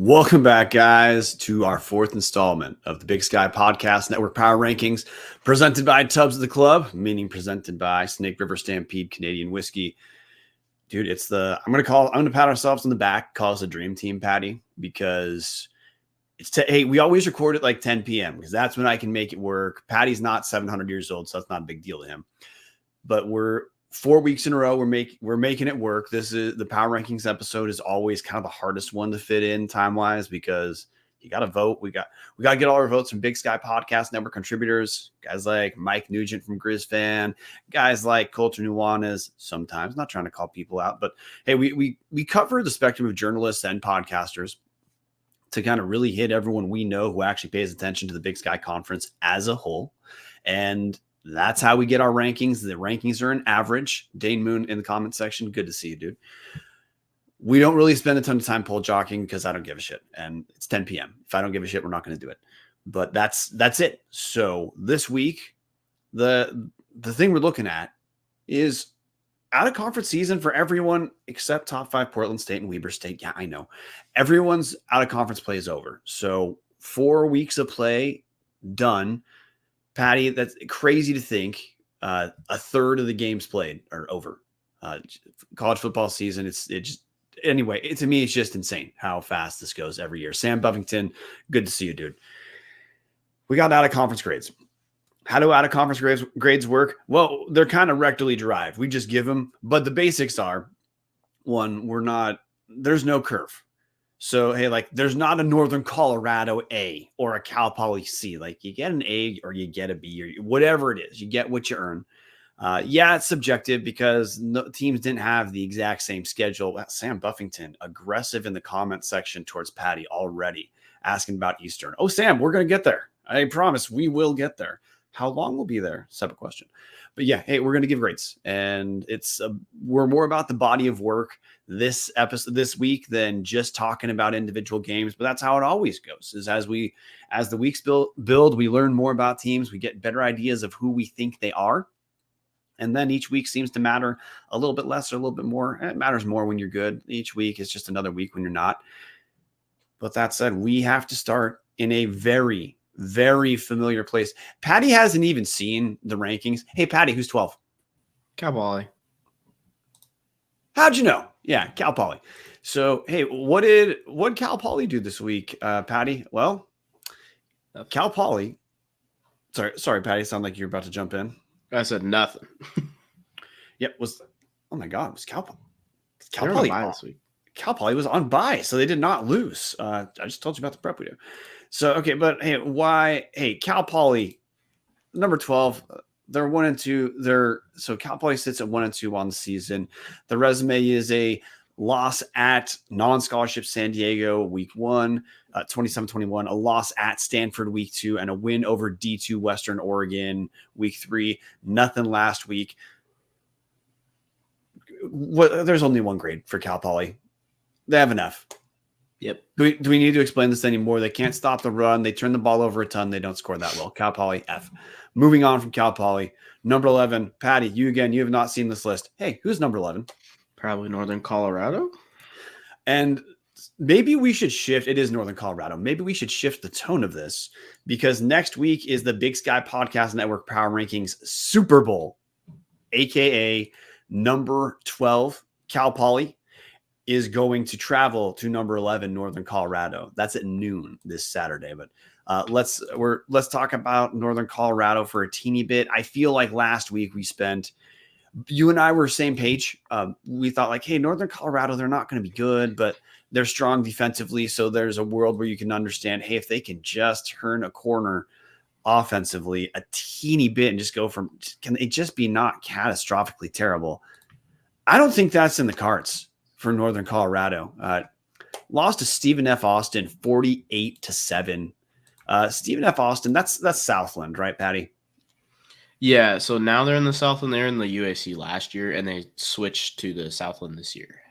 Welcome back, guys, to our fourth installment of the Big Sky Podcast Network Power Rankings, presented by Tubbs of the Club, meaning presented by Snake River Stampede Canadian Whiskey. Dude, I'm gonna pat ourselves on the back, call us a dream team, Patty, because hey, we always record at like 10 p.m. because that's when I can make it work. Patty's not 700 years old, so that's not a big deal to him. But we're 4 weeks in a row. We're making it work. This is the Power Rankings episode is always kind of the hardest one to fit in time wise because you got to vote. We got to get all our votes from Big Sky Podcast Network contributors, guys like Mike Nugent from Grizz Fan, guys like Coulter Nuanez. Sometimes not trying to call people out, but hey, we cover the spectrum of journalists and podcasters to kind of really hit everyone we know who actually pays attention to the Big Sky Conference as a whole, and that's how we get our rankings. The rankings are an average. Dane Moon in the comment section. Good to see you, dude. We don't really spend a ton of time poll jockeying because I don't give a shit. And it's 10 p.m. If I don't give a shit, we're not going to do it. But that's it. So this week, the thing we're looking at is out of conference season for everyone except top 5 Portland State and Weber State. Yeah, I know. Everyone's out of conference play is over. So 4 weeks of play done. Patty, that's crazy to think. A third of the games played are over. College football season. To me, it's just insane how fast this goes every year. Sam Buffington, good to see you, dude. We got out of conference grades. How do out of conference grades work? Well, they're kind of rectally derived. We just give them, but the basics are there's no curve. So, hey, like there's not a Northern Colorado A or a Cal Poly C. Like you get an A or you get a B or whatever it is. You get what you earn. Yeah, it's subjective because teams didn't have the exact same schedule. Sam Buffington, aggressive in the comment section towards Patty already, asking about Eastern. Oh, Sam, we're going to get there. I promise we will get there. How long we'll be there? Separate question. But yeah, hey, we're going to give grades. And we're more about the body of work this week than just talking about individual games. But that's how it always goes, is as the weeks build, we learn more about teams. We get better ideas of who we think they are. And then each week seems to matter a little bit less or a little bit more. It matters more when you're good. Each week is just another week when you're not. But that said, we have to start in a very, very familiar place. Patty hasn't even seen the rankings. Hey, Patty, who's 12? Cal Poly. How'd you know? Yeah, Cal Poly. So, hey, what Cal Poly do this week, Patty? Well, Cal Poly. Sorry, Patty. Sound like you're about to jump in. I said nothing. Yep. Oh my God, it was Cal Poly. Cal Poly this week. Cal Poly was on bye, so they did not lose. I just told you about the prep we do. So, okay, but hey, why? Hey, Cal Poly, number 12, they're 1-2. So Cal Poly sits at 1-2 on the season. The resume is a loss at non-scholarship San Diego week 1, 27-21, a loss at Stanford week 2, and a win over D2 Western Oregon week 3. Nothing last week. There's only one grade for Cal Poly. They have enough. Yep. Do we need to explain this anymore? They can't stop the run. They turn the ball over a ton. They don't score that well. Cal Poly, F. Moving on from Cal Poly. Number 11, Patty, you have not seen this list. Hey, who's number 11? Probably Northern Colorado. And maybe we should shift. It is Northern Colorado. Maybe we should shift the tone of this because next week is the Big Sky Podcast Network Power Rankings Super Bowl, a.k.a. number 12, Cal Poly is going to travel to number 11, Northern Colorado. That's at noon this Saturday. But let's talk about Northern Colorado for a teeny bit. I feel like last week you and I were same page. We thought like, hey, Northern Colorado, they're not going to be good, but they're strong defensively. So there's a world where you can understand, hey, if they can just turn a corner offensively a teeny bit and just can they just be not catastrophically terrible? I don't think that's in the cards for Northern Colorado. Lost to Stephen F. Austin 48-7. Stephen F. Austin, that's Southland, right, Patty? Yeah, so now they're in the Southland. They're in the UAC last year, and they switched to the Southland this year.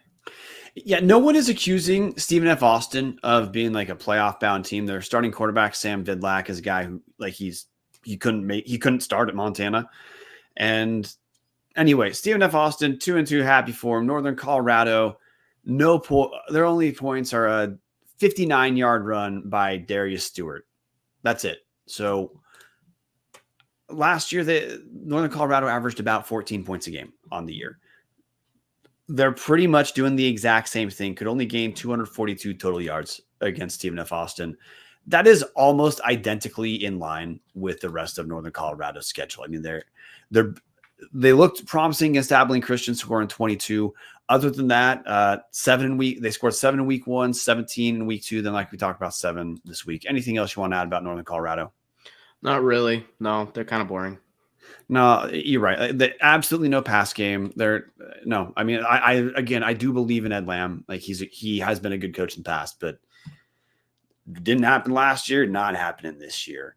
Yeah, no one is accusing Stephen F. Austin of being like a playoff-bound team. Their starting quarterback, Sam Vidlac, is a guy who like he couldn't start at Montana. And anyway, Stephen F. Austin, 2-2, happy for him. Northern Colorado, their only points are a 59-yard run by Darius Stewart. That's it. So last year, Northern Colorado averaged about 14 points a game on the year. They're pretty much doing the exact same thing. Could only gain 242 total yards against Stephen F. Austin. That is almost identically in line with the rest of Northern Colorado's schedule. I mean, they looked promising against Abilene Christian, scoring 22. Other than that, they scored 7 in week 1, 17 in week 2. Then, like we talked about, 7 this week. Anything else you want to add about Northern Colorado? Not really. No, they're kind of boring. No, you're right. Absolutely no pass game. No. I mean, I do believe in Ed Lamb. Like he has been a good coach in the past, but didn't happen last year. Not happening this year.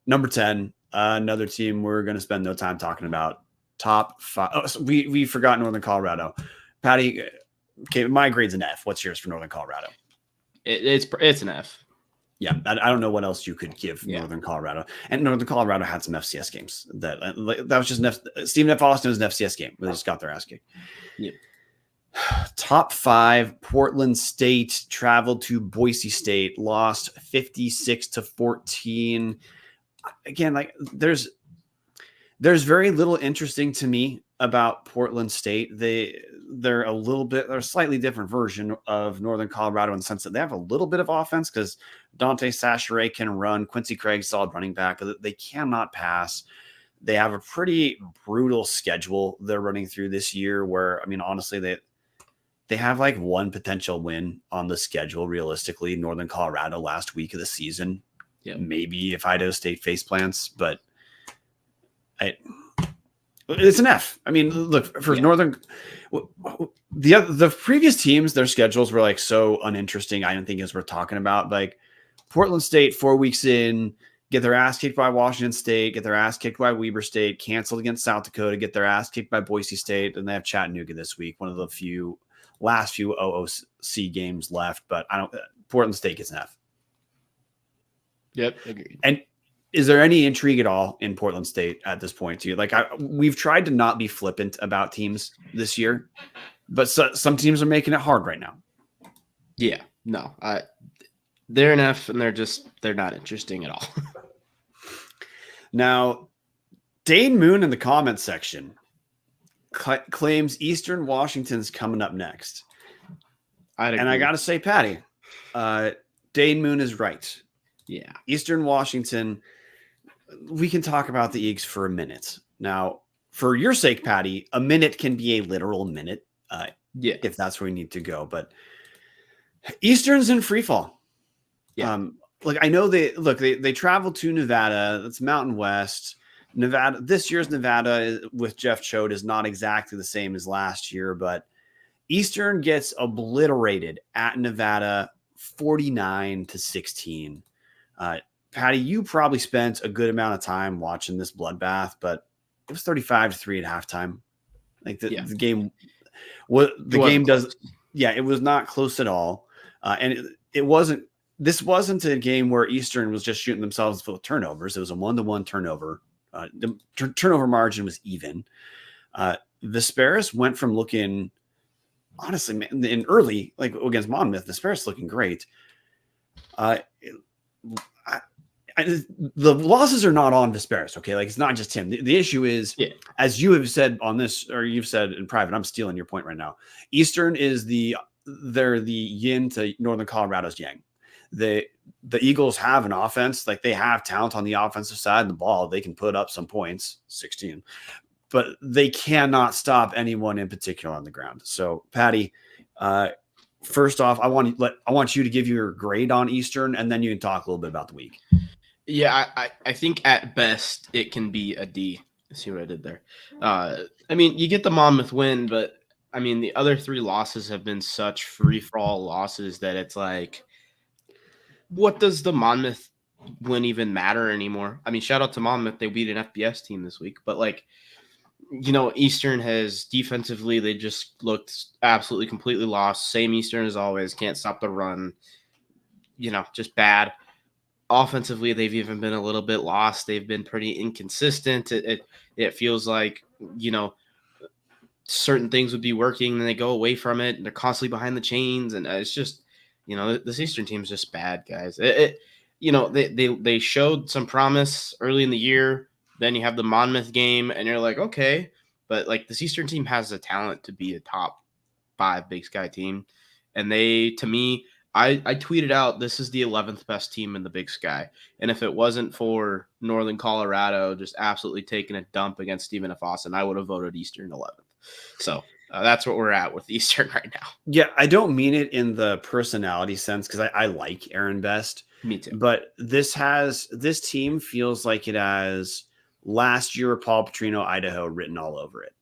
Number 10, another team we're going to spend no time talking about. Top 5. Oh, so we forgot Northern Colorado. Patty, okay, my grade's an F. What's yours for Northern Colorado? It's an F. Yeah, I don't know what else you could give Northern Colorado. And Northern Colorado had some FCS games. That was just Stephen F. Austin was an FCS game. They just got their ass kicked. Yep. Top 5, Portland State traveled to Boise State, lost 56-14. Again, like there's very little interesting to me about Portland State. They're a slightly different version of Northern Colorado in the sense that they have a little bit of offense because Dante Sachere can run. Quincy Craig's solid running back, but they cannot pass. They have a pretty brutal schedule they're running through this year where, I mean, honestly, they have like one potential win on the schedule, realistically. Northern Colorado last week of the season. Yeah. Maybe if Idaho State face plants, but it's an F. I mean, look, for Northern, the previous teams, their schedules were like so uninteresting. I don't think as we're talking about, like Portland State 4 weeks in, get their ass kicked by Washington State, get their ass kicked by Weber State, canceled against South Dakota, get their ass kicked by Boise State, and they have Chattanooga this week. One of the last few OOC games left, but Portland State gets an F. Yep, agreed. And is there any intrigue at all in Portland State at this point to you? Like we've tried to not be flippant about teams this year, but some teams are making it hard right now. Yeah, no, they're an F, and they're not interesting at all. Now, Dane Moon in the comments section claims Eastern Washington's coming up next. And I got to say, Patty, Dane Moon is right. Yeah. Eastern Washington, we can talk about the Eagles for a minute. Now, for your sake, Patty, a minute can be a literal minute if that's where we need to go. But Eastern's in free fall. Yeah. Like I know they traveled to Nevada. That's Mountain West. Nevada. This year's Nevada with Jeff Choate is not exactly the same as last year, but Eastern gets obliterated at Nevada 49-16. Patty, you probably spent a good amount of time watching this bloodbath, but it was 35-3 at halftime. Like the game, it was not close at all. And it wasn't. This wasn't a game where Eastern was just shooting themselves full of turnovers. It was a 1-to-1 turnover. The turnover margin was even. Vesperis went from looking, honestly, in early, like against Monmouth, Vesperis looking great. The losses are not on Vesperis, okay? Like it's not just him. The issue is, as you have said on this, or you've said in private, I'm stealing your point right now. Eastern is they're the yin to Northern Colorado's yang. The Eagles have an offense, like they have talent on the offensive side of the ball. They can put up some points, 16, but they cannot stop anyone in particular on the ground. So, Patty, first off, I want you to give your grade on Eastern, and then you can talk a little bit about the week. Yeah, I think at best it can be a D. See what I did there? I mean, you get the Monmouth win, but I mean the other 3 losses have been such free-for-all losses that it's like, what does the Monmouth win even matter anymore? I mean, shout out to Monmouth. They beat an FBS team this week. But, like, you know, Eastern has defensively, they just looked absolutely completely lost. Same Eastern as always. Can't stop the run. You know, just bad. Offensively, they've even been a little bit lost. They've been pretty inconsistent. It feels like, you know, certain things would be working and they go away from it. And they're constantly behind the chains. And it's just You know, this Eastern team is just bad, guys. They showed some promise early in the year. Then you have the Monmouth game, and you're like, okay, but like this Eastern team has the talent to be a top 5 Big Sky team, and they, to me, I tweeted out this is the 11th best team in the Big Sky, and if it wasn't for Northern Colorado just absolutely taking a dump against Stephen F. Austin, I would have voted Eastern 11th. So that's what we're at with Eastern right now. Yeah, I don't mean it in the personality sense because I like Aaron Best. Me too. But this team feels like it has last year Paul Petrino, Idaho written all over it.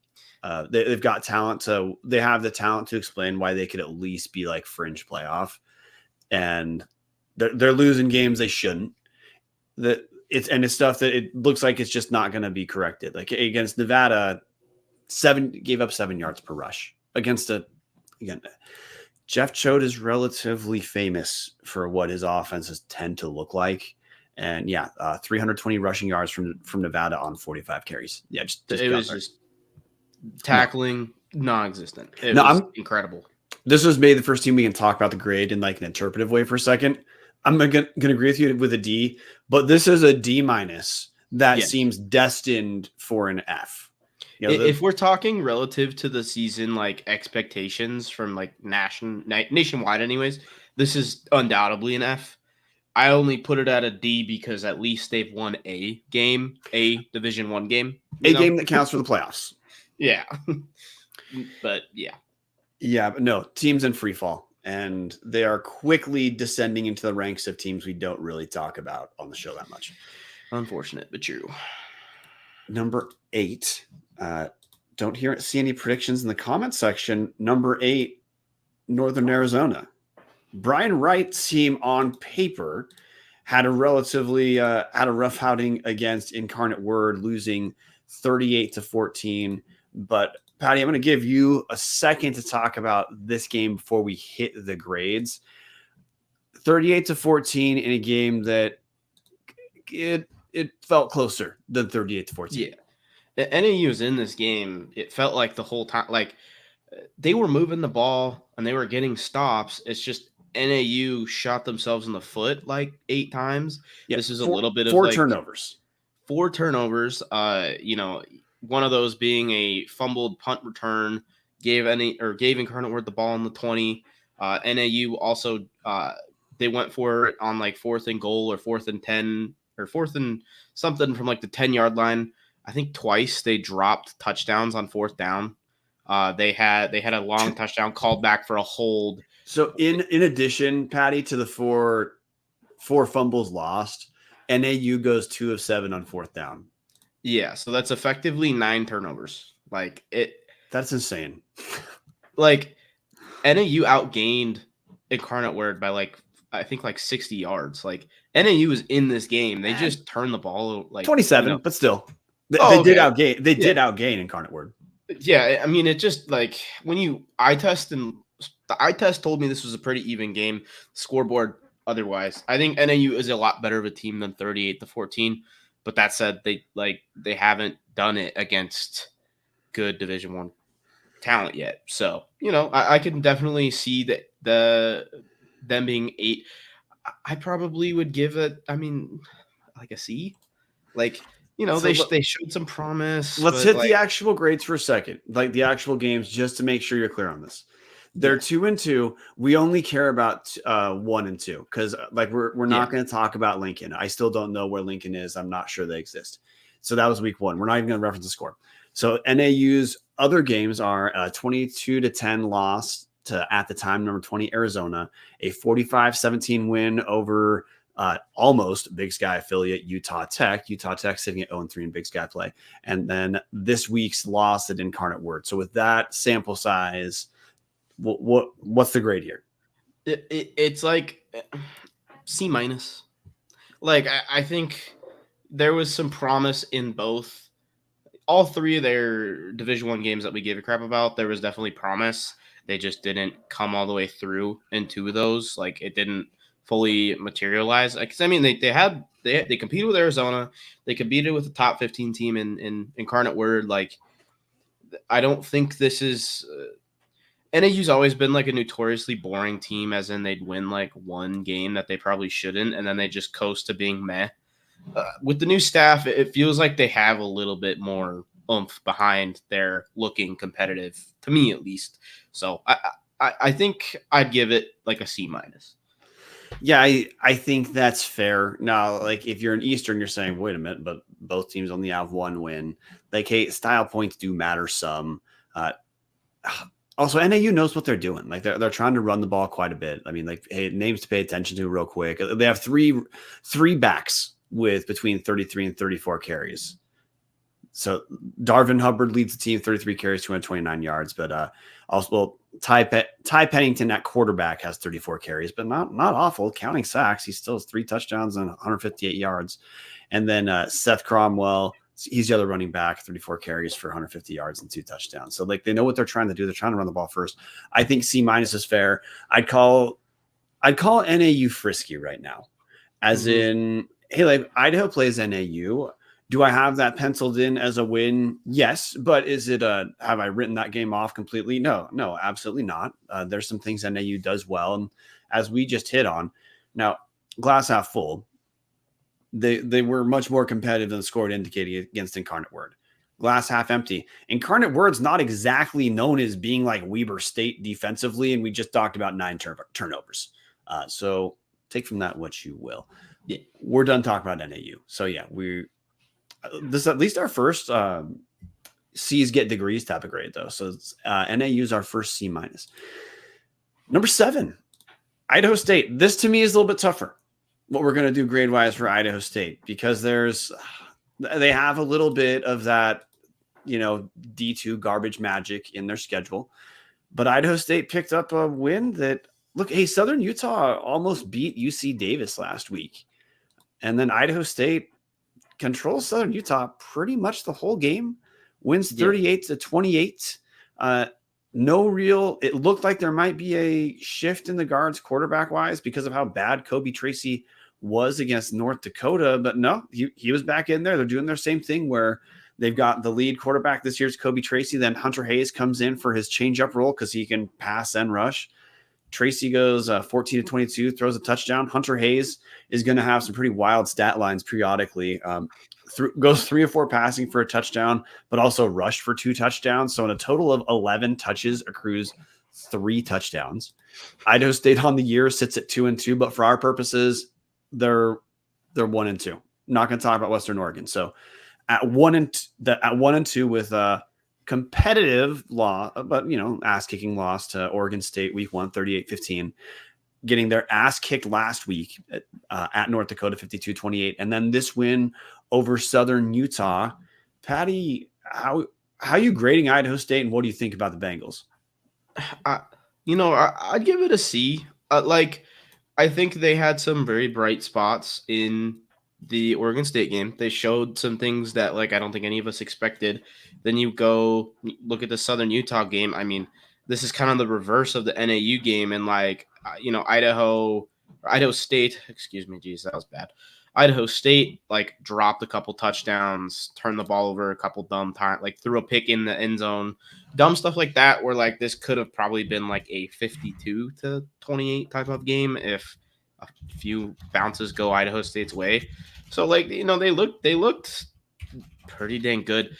They've got talent they have the talent to explain why they could at least be like fringe playoff, and they're losing games they shouldn't. It's stuff that it looks like it's just not going to be corrected. Like against Nevada, gave up 7 yards per rush against Jeff Choate is relatively famous for what his offenses tend to look like. And 320 rushing yards from Nevada on 45 carries. Yeah, it was just tackling non-existent. It no, was incredible. This was maybe the first team we can talk about the grade in like an interpretive way for a second. I'm gonna agree with you with a D, but this is a D- that seems destined for an F. If we're talking relative to the season, like expectations from like nationwide, anyways, this is undoubtedly an F. I only put it at a D because at least they've won a Division I game, game that counts for the playoffs. Yeah, but but no, teams in free fall, and they are quickly descending into the ranks of teams we don't really talk about on the show that much. Unfortunate, but true. Number 8. Don't see any predictions in the comment section. Number 8, Northern Arizona. Brian Wright's team on paper had a relatively had a rough outing against Incarnate Word, losing 38-14. But Patty, I'm going to give you a second to talk about this game before we hit the grades. 38-14 in a game that it felt closer than 38-14. Yeah. NAU was in this game. It felt like the whole time, like they were moving the ball and they were getting stops. It's just NAU shot themselves in the foot like 8 times. Yeah, this is a little bit of 4 turnovers. 4 turnovers. One of those being a fumbled punt return gave Incarnate Word the ball on the 20. NAU also they went for it on like 4th and goal or 4th and 10 or 4th and something from like the 10-yard line. I think twice they dropped touchdowns on 4th down. They had a long touchdown called back for a hold. So in addition, Patty, to the four fumbles lost, NAU goes 2 of 7 on 4th down. Yeah, so that's effectively 9 turnovers. Like it. That's insane. Like NAU outgained Incarnate Word by I think 60 yards. Like NAU was in this game. They just turned the ball like 27, but still. They did outgain Incarnate Word. Yeah, I mean, it just like when you eye test, and the eye test told me this was a pretty even game. Scoreboard otherwise, I think NAU is a lot better of a team than 38-14. But that said, they haven't done it against good Division I talent yet. So I can definitely see that them being 8. I probably would give it. I mean, like a C. They showed some promise. Let's hit the actual grades for a second, like the actual games, just to make sure you're clear on this. They're 2-2. We only care about 1 and 2 because we're not going to talk about Lincoln. I still don't know where Lincoln is. I'm not sure they exist. So that was week 1. We're not even going to reference the score. So NAU's other games are 22-10 loss to, at the time, number 20 Arizona, a 45-17 win over almost Big Sky affiliate Utah Tech. Utah Tech sitting at 0-3 in Big Sky play. And then this week's loss at Incarnate Word. So with that sample size, what's the grade here? It's like C-. Like I think there was some promise in all 3 of their Division I games that we gave a crap about. There was definitely promise. They just didn't come all the way through in 2 of those. Like it didn't fully materialize. Because I mean, they competed with Arizona. They competed with the top 15 team in Incarnate Word. Like I don't think this is. NAU's always been like a notoriously boring team, as in they'd win like one game that they probably shouldn't, and then they just coast to being meh. With the new staff, it feels like they have a little bit more oomph behind their looking competitive, to me at least. So I think I'd give it like a C minus. Yeah, I think that's fair. Now, like if you're in Eastern, you're saying, wait a minute, but both teams only have one win. Like, hey, style points do matter some. Uh, Also, NAU knows what they're doing. Like they're trying to run the ball quite a bit. I mean, like, hey, names to pay attention to real quick. They have three backs with between 33 and 34 carries. So Darvin Hubbard leads the team, 33 carries, 229 yards. But also Ty Pennington at quarterback has 34 carries, but not awful. Counting sacks, he still has 3 touchdowns and 158 yards. And then Seth Cromwell, he's the other running back, 34 carries for 150 yards and 2 touchdowns. So like they know what they're trying to do. They're trying to run the ball first. I think C- is fair. I'd call NAU frisky right now, as in, hey, like Idaho plays NAU. Do I have that penciled in as a win? Yes, but is it have I written that game off completely? No, absolutely not. There's some things NAU does well, and as we just hit on, now glass half full. They were much more competitive than the score indicated against Incarnate Word. Glass half empty. Incarnate Word's not exactly known as being like Weber State defensively, and we just talked about 9 turnovers. So take from that what you will. Yeah, we're done talking about NAU. So yeah, this is at least our first C's get degrees type of grade though. So NAU is our first C minus. Number 7, Idaho State. This to me is a little bit tougher. What we're going to do grade wise for Idaho State, because they have a little bit of that, D2 garbage magic in their schedule, but Idaho State picked up a win that look, hey, Southern Utah almost beat UC Davis last week. And then Idaho State controls Southern Utah pretty much the whole game, wins 38-28. It looked like there might be a shift in the guards quarterback wise because of how bad Kobe Tracy was against North Dakota, but no, he was back in there. They're doing their same thing where they've got the lead quarterback this year's Kobe Tracy. Then Hunter Hayes comes in for his change-up role because he can pass and rush. Tracy goes 14-22, throws a touchdown. Hunter Hayes is going to have some pretty wild stat lines periodically. Goes 3 or 4 passing for a touchdown, but also rushed for 2 touchdowns. So in a total of 11 touches, accrues 3 touchdowns. Idaho State on the year sits at 2-2, but for our purposes, they're 1-2. Not going to talk about Western Oregon. So at 1-2 with a competitive loss, but ass kicking loss to Oregon State week 1, 38-15, getting their ass kicked last week at North Dakota 52-28, and then this win over Southern Utah. Patty, how are you grading Idaho State, and what do you think about the Bengals? I'd give it a C. I think they had some very bright spots in the Oregon State game. They showed some things that I don't think any of us expected. Then you go look at the Southern Utah game. I mean, this is kind of the reverse of the NAU game, and Idaho State, excuse me, geez, that was bad. Idaho State dropped a couple touchdowns, turned the ball over a couple dumb times, threw a pick in the end zone, dumb stuff like that. Where this could have probably been a 52-28 type of game if a few bounces go Idaho State's way. So they looked pretty dang good.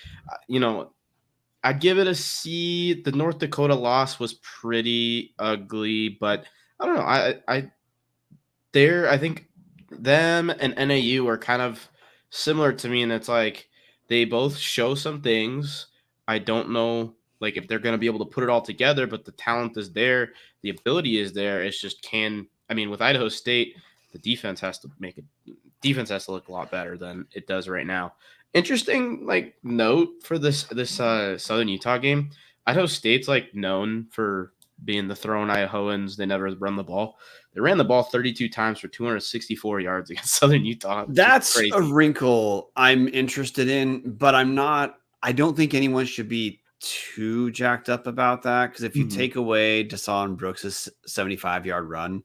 I'd give it a C. The North Dakota loss was pretty ugly, but I don't know. I think them and NAU are kind of similar to me, and it's they both show some things. I don't know if they're going to be able to put it all together, but the talent is there, the ability is there. It's just with Idaho State, the defense has to look a lot better than it does right now. Interesting note for this Southern Utah game. Idaho State's known for being the thrown Idahoans. They never run the ball. They ran the ball 32 times for 264 yards against Southern Utah. That's a wrinkle I'm interested in, but I don't think anyone should be too jacked up about that, because if you take away Deshaun Brooks' 75-yard run,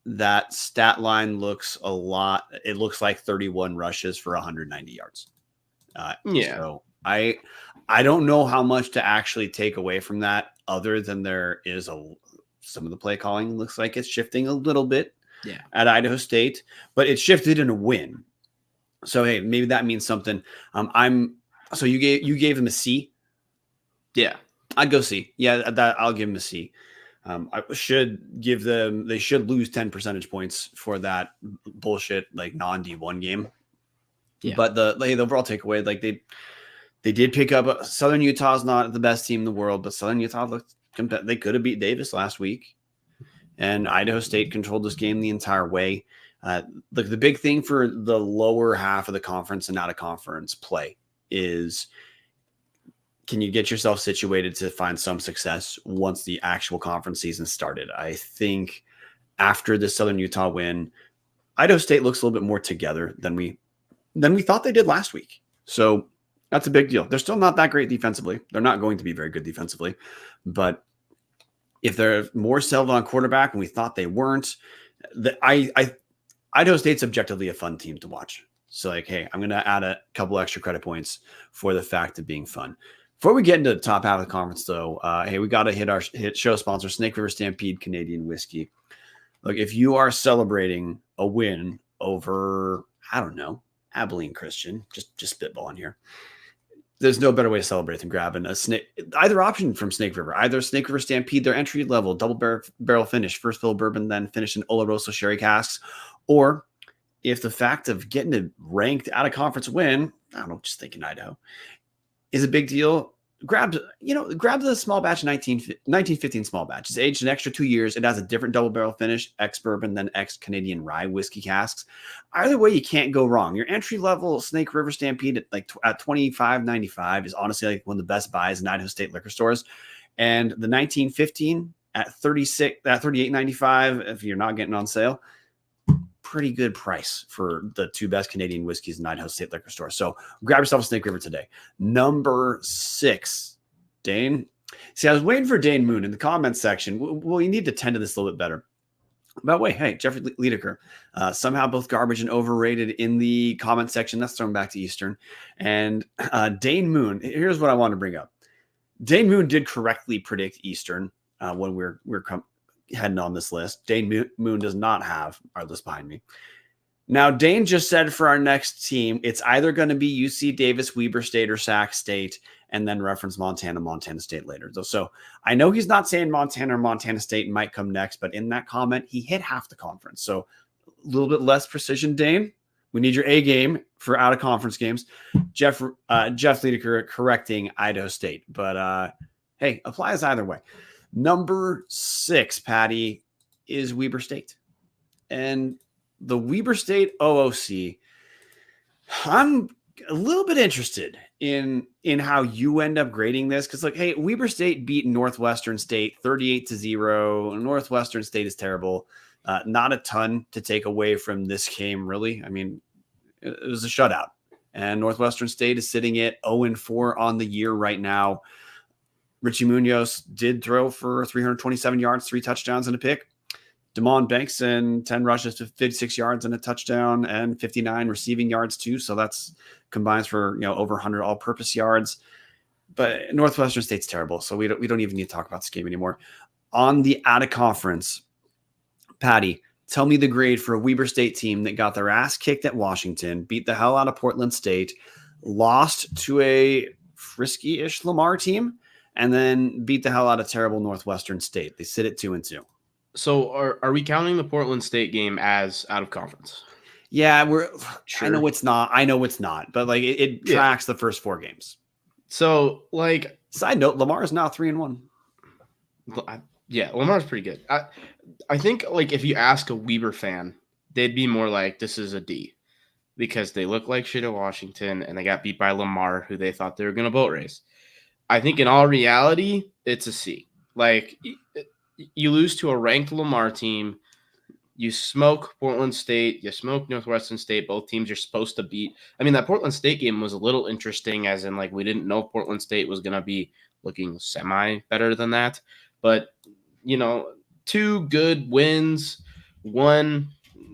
that stat line looks it looks like 31 rushes for 190 yards. So I don't know how much to actually take away from that. other than there is some of the play calling looks like it's shifting a little bit at Idaho State, but it shifted in a win. So hey, maybe that means something. So you gave them a C. Yeah, I'd go C. Yeah, that I'll give them a C. I should give them. They should lose 10 percentage points for that bullshit like non D1 game. Yeah. But the overall takeaway, like they did pick up. Southern Utah's not the best team in the world, but Southern Utah looked. They could have beat Davis last week, and Idaho State controlled this game the entire way. Look, the big thing for the lower half of the conference and out of conference play is, can you get yourself situated to find some success once the actual conference season started? I think after the Southern Utah win, Idaho State looks a little bit more together than we thought they did last week. So that's a big deal. They're still not that great defensively. They're not going to be very good defensively, but if they're more settled on quarterback and we thought they weren't, Idaho State's objectively a fun team to watch. So like, hey, I'm going to add a couple extra credit points for the fact of being fun. Before we get into the top half of the conference, though, hey, we got to hit show sponsor, Snake River Stampede Canadian Whiskey. Look, if you are celebrating a win over, I don't know, Abilene Christian, just spitballing here, there's no better way to celebrate than grabbing either option from Snake River. Either Snake River Stampede, their entry level double barrel finish, first fill bourbon, then finish in Oloroso sherry casks, or if the fact of getting a ranked out of conference win, I don't know, just thinking Idaho, is a big deal, grab the small batch 1915 small batch. It's aged an extra 2 years. It has a different double barrel finish, ex-bourbon, than ex-Canadian rye whiskey casks. Either way, you can't go wrong. Your entry-level Snake River Stampede at $25.95 is honestly like one of the best buys in Idaho State liquor stores. And the 1915 at $38.95, if you're not getting on sale, pretty good price for the two best Canadian whiskeys in Idaho State liquor store. So grab yourself a Snake River today. Number 6, Dane. See, I was waiting for Dane Moon in the comments section. Well, you need to tend to this a little bit better. By the way, hey, Jeffrey Liediker, somehow both garbage and overrated in the comment section. That's thrown back to Eastern. And Dane Moon, here's what I want to bring up. Dane Moon did correctly predict Eastern when we're heading on this list. Dane Moon does not have our list behind me. Now, Dane just said for our next team, it's either going to be UC Davis, Weber State, or Sac State, and then reference Montana State later. So I know he's not saying Montana or Montana State might come next, but in that comment, he hit half the conference. So a little bit less precision, Dane. We need your A game for out of conference games. Jeff Liediker correcting Idaho State, but hey, applies either way. Number 6, Patty, is Weber State. And the Weber State OOC, I'm a little bit interested in how you end up grading this. Because, like, hey, Weber State beat Northwestern State 38-0. Northwestern State is terrible. Not a ton to take away from this game, really. I mean, it was a shutout. And Northwestern State is sitting at 0-4 on the year right now. Richie Munoz did throw for 327 yards, 3 touchdowns, and a pick. Damon Banks and 10 rushes to 56 yards and a touchdown, and 59 receiving yards too. So that's combines for over 100 all-purpose yards. But Northwestern State's terrible, so we don't even need to talk about this game anymore. On the out of conference, Patty, tell me the grade for a Weber State team that got their ass kicked at Washington, beat the hell out of Portland State, lost to a frisky-ish Lamar team, and then beat the hell out of terrible Northwestern State. They sit at 2-2. So are we counting the Portland State game as out of conference? Yeah, sure. I know it's not, but like it tracks the first 4 games. So, like, side note, Lamar is now 3-1. Yeah, Lamar's pretty good. I think, like, if you ask a Weber fan, they'd be more like, this is a D, because they look like shit at Washington and they got beat by Lamar, who they thought they were going to boat race. I think in all reality, it's a C. Like, you lose to a ranked Lamar team. You smoke Portland State. You smoke Northwestern State. Both teams you're supposed to beat. I mean, that Portland State game was a little interesting, as in, like, we didn't know Portland State was going to be looking semi better than that. But, 2 good wins, 1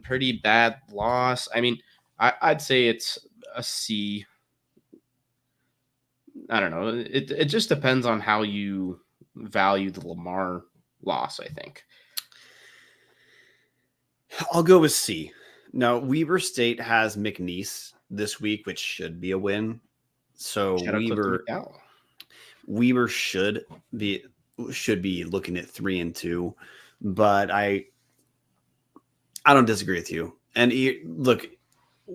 pretty bad loss. I mean, I'd say it's a C. I don't know. It just depends on how you value the Lamar loss, I think. I'll go with C. Now, Weber State has McNeese this week, which should be a win. So Shout out Clifton McDowell. Weber should be looking at 3-2, but I don't disagree with you. And look,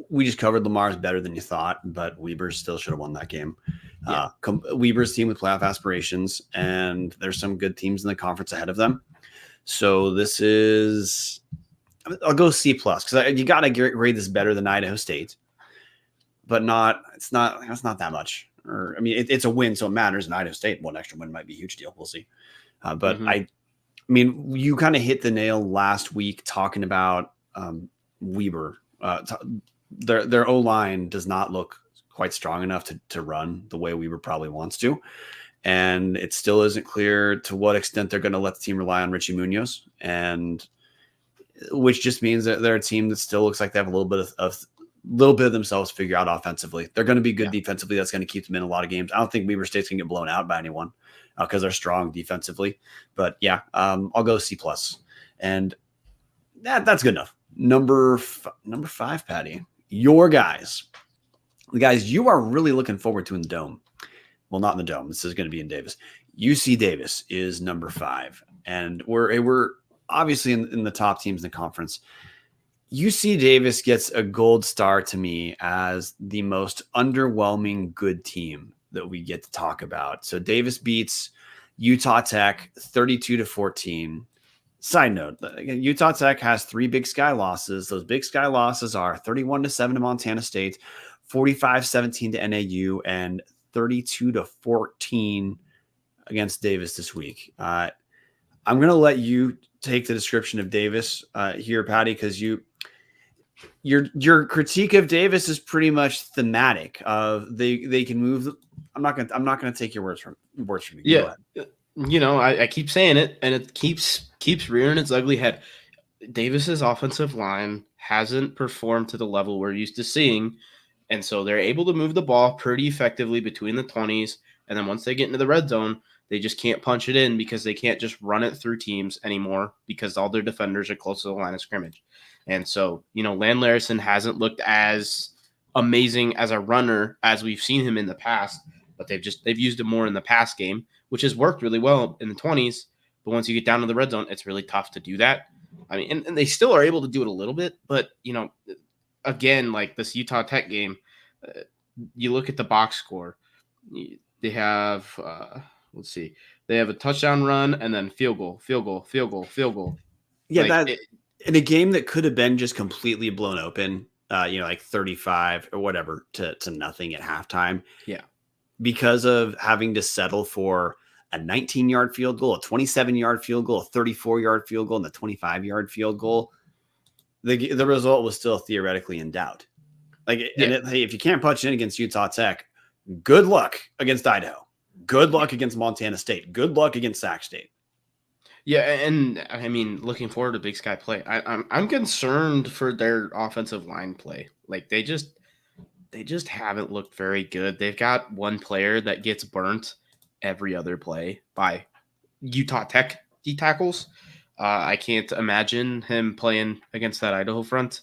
we just covered Lamar's better than you thought, but Weber still should have won that game. Yeah. Weber's team with playoff aspirations, and there's some good teams in the conference ahead of them. So this is, I'll go C plus because you got to grade this better than Idaho State, but it's not that much. Or I mean, it's a win, so it matters. And Idaho State, one extra win might be a huge deal. We'll see. But I mean, you kind of hit the nail last week talking about Weber. Their O-line does not look quite strong enough to run the way Weber probably wants to. And it still isn't clear to what extent they're going to let the team rely on Richie Munoz, and which just means that they're a team that still looks like they have a little bit of themselves to figure out offensively. They're going to be good defensively. That's going to keep them in a lot of games. I don't think Weber State's going to get blown out by anyone because they're strong defensively. But yeah, I'll go C plus, and that's good enough. Number 5, Patty, your guys, the guys you are really looking forward to in the Dome. Well, not in the Dome. This is going to be in Davis. UC Davis is number 5, and we're obviously in the top teams in the conference. UC Davis gets a gold star to me as the most underwhelming good team that we get to talk about. So Davis beats Utah Tech 32-14. Side note, Utah Tech has 3 Big Sky losses. Those Big Sky losses are 31-7 to Montana State, 45-17 to NAU, and 32-14 against Davis this week. I'm going to let you take the description of Davis here, Patty, because your critique of Davis is pretty much thematic. They can move. I'm not going to take your words from you. Yeah, you know, I keep saying it, and it keeps rearing its ugly head. Davis's offensive line hasn't performed to the level we're used to seeing, and so they're able to move the ball pretty effectively between the 20s, and then once they get into the red zone, they just can't punch it in because they can't just run it through teams anymore because all their defenders are close to the line of scrimmage. And so, you know, Land Larison hasn't looked as amazing as a runner as we've seen him in the past, but they've used him more in the pass game, which has worked really well in the 20s. But once you get down to the red zone, it's really tough to do that. I mean, and they still are able to do it a little bit, but, you know, again, like this Utah Tech game, you look at the box score, they have, let's see, they have a touchdown run and then field goal. Yeah, like in a game that could have been just completely blown open, you know, like 35 or whatever to nothing at halftime. Yeah. Because of having to settle for a 19-yard field goal, a 27-yard field goal, a 34-yard field goal, and a 25-yard field goal, the result was still theoretically in doubt. Hey, if you can't punch in against Utah Tech, good luck against Idaho. Good luck against Montana State. Good luck against Sac State. Yeah, and I mean, looking forward to Big Sky play. I'm concerned for their offensive line play. Like they just haven't looked very good. They've got one player that gets burnt every other play by Utah Tech D tackles. I can't imagine him playing against that Idaho front.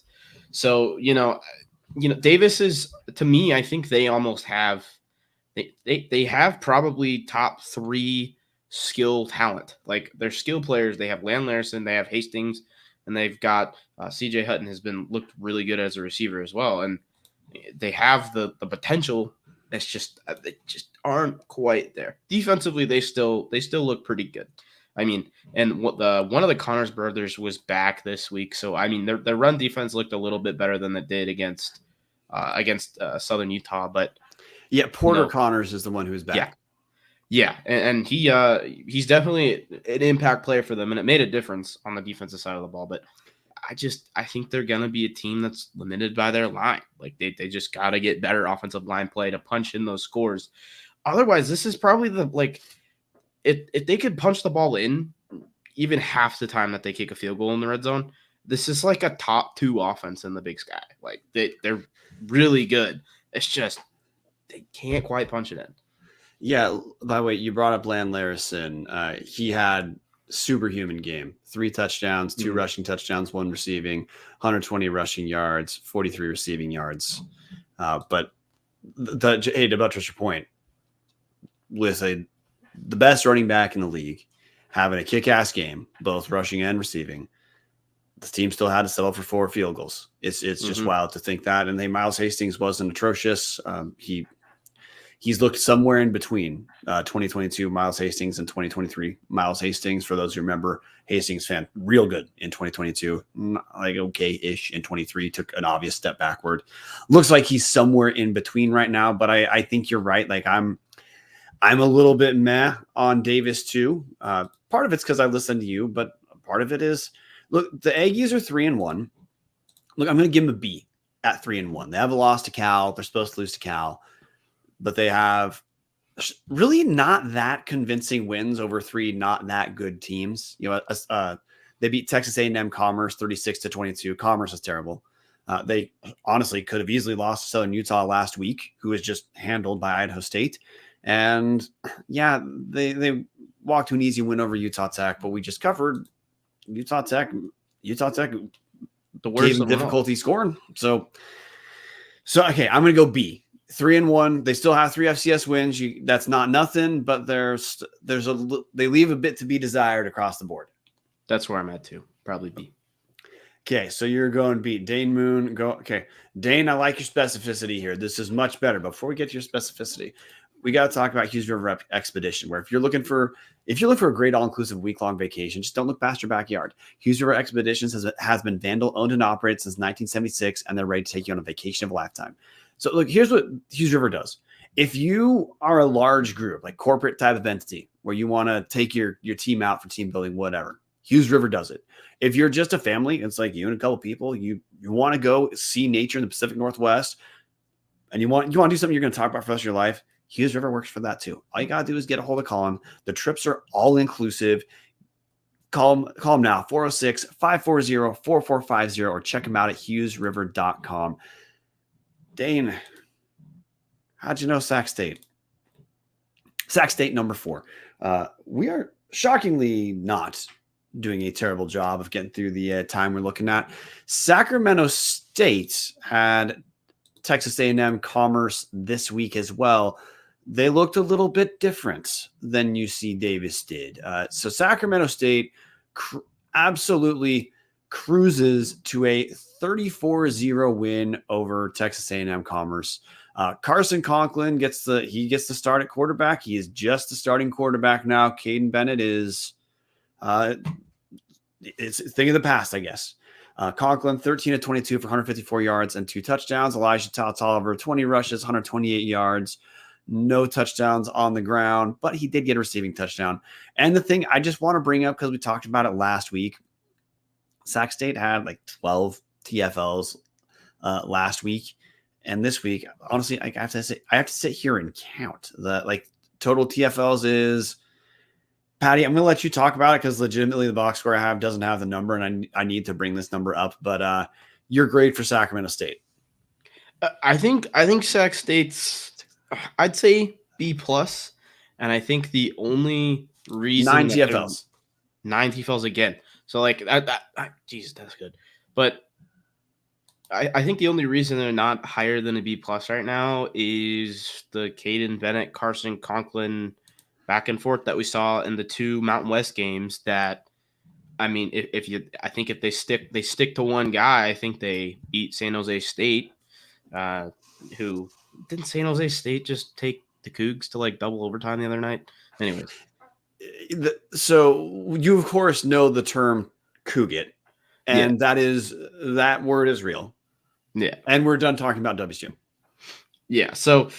So, you know, Davis is, to me, I think they almost have they have probably top 3 skill talent. Like their skill players, they have Land Larison, they have Hastings, and they've got CJ Hutton has looked really good as a receiver as well. And they have the potential. That's just they just aren't quite there. Defensively, they still look pretty good. I mean, and one of the Connors brothers was back this week, so I mean their run defense looked a little bit better than it did against Southern Utah. But yeah, Porter Connors is the one who's back. Yeah, and he's definitely an impact player for them, and it made a difference on the defensive side of the ball. But I think they're gonna be a team that's limited by their line. Like they just gotta get better offensive line play to punch in those scores. Otherwise, this is probably if they could punch the ball in even half the time that they kick a field goal in the red zone, this is like a top 2 offense in the Big Sky. Like they're really good. It's just they can't quite punch it in. Yeah. By the way, you brought up Land Larison. He had superhuman game: 3 touchdowns, 2 Mhm. rushing touchdowns, 1 receiving, 120 rushing yards, 43 receiving yards. But hey, to buttress your point, with the best running back in the league having a kick-ass game, both rushing and receiving, the team still had to settle for 4 field goals. It's just Mhm. wild to think that. And Miles Hastings wasn't atrocious. He's looked somewhere in between 2022 Miles Hastings and 2023 Miles Hastings. For those who remember, Hastings fan, real good in 2022, like okay-ish in 23, took an obvious step backward. Looks like he's somewhere in between right now, but I think you're right. Like I'm a little bit meh on Davis too. Part of it's because I listened to you, but part of it is, look, the Aggies are 3-1. Look, I'm going to give them a B at 3-1. They have a loss to Cal. They're supposed to lose to Cal, but they have really not that convincing wins over 3 not that good teams. They beat Texas A&M Commerce 36-22. Commerce is terrible. They honestly could have easily lost to Southern Utah last week, who was just handled by Idaho State. And yeah, they walked to an easy win over Utah Tech, but we just covered Utah Tech. Utah Tech The gave worst them of them all. difficulty scoring. So okay, I'm going to go B. 3-1. They still have 3 FCS wins. That's not nothing, but they leave a bit to be desired across the board. That's where I'm at too. Probably B. Okay, so you're going B. Dane Moon, go. Okay, Dane, I like your specificity here. This is much better. Before we get to your specificity, we got to talk about Hughes River Expedition, where if you're looking for a great all-inclusive week-long vacation, just don't look past your backyard. Hughes River Expeditions has been Vandal owned and operated since 1976, and they're ready to take you on a vacation of a lifetime. So look, here's what Hughes River does. If you are a large group, like corporate type of entity, where you want to take your team out for team building, whatever, Hughes River does it. If you're just a family, it's like you and a couple people, you want to go see nature in the Pacific Northwest, and you want to do something you're going to talk about for the rest of your life, Hughes River works for that too. All you got to do is get a hold of Colin. The trips are all inclusive. Call them now, 406-540-4450, or check them out at hughesriver.com. Dane, how'd you know Sac State? Sac State number 4. We are shockingly not doing a terrible job of getting through the time we're looking at. Sacramento State had Texas A&M Commerce this week as well. They looked a little bit different than UC Davis did. So Sacramento State absolutely cruises to a 34-0 win over Texas A&M Commerce. Carson Conklin gets the start at quarterback. He is just the starting quarterback now. Caden Bennett is it's a thing of the past, I guess. Conklin, 13-22 for 154 yards and 2 touchdowns. Elijah Tolliver, 20 rushes, 128 yards, no touchdowns on the ground, but he did get a receiving touchdown. And the thing I just want to bring up, because we talked about it last week, Sac State had like 12 TFLs last week. And this week, honestly, I have to sit here and count the total TFLs is, Patty, I'm going to let you talk about it because legitimately the box score I have doesn't have the number, and I need to bring this number up. But your grade for Sacramento State? I think Sac State's, I'd say B plus, and I think the only reason 9 TFLs. 9 TFLs again. So like geez, that's good. But I think the only reason they're not higher than a B plus right now is the Caden Bennett, Carson Conklin back and forth that we saw in the 2 Mountain West games. That, I mean, I think if they stick to one guy, I think they beat San Jose State. Who didn't San Jose State just take the Cougs to like double overtime the other night? Anyways, so you of course know the term Cougat, and that word is real. Yeah, and we're done talking about WSU. Yeah, so